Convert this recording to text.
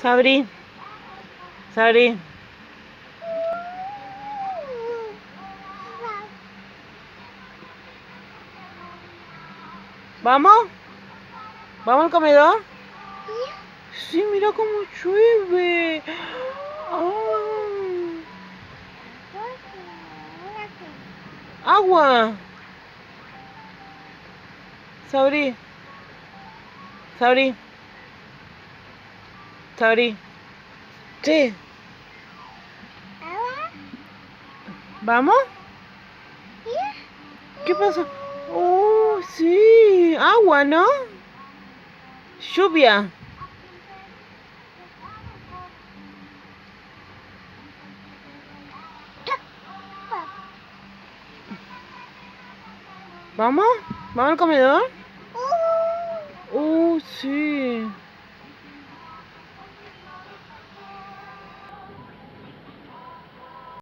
Sabri, Sabri. ¿Vamos? ¿Vamos al comedor? Sí, mira cómo llueve. Agua. Sabri, Sabri, Sabri. Sí. ¿Vamos? ¿Qué pasa? Oh, sí. Agua, ¿no? Lluvia. ¿Vamos? ¿Vamos al comedor? Sí.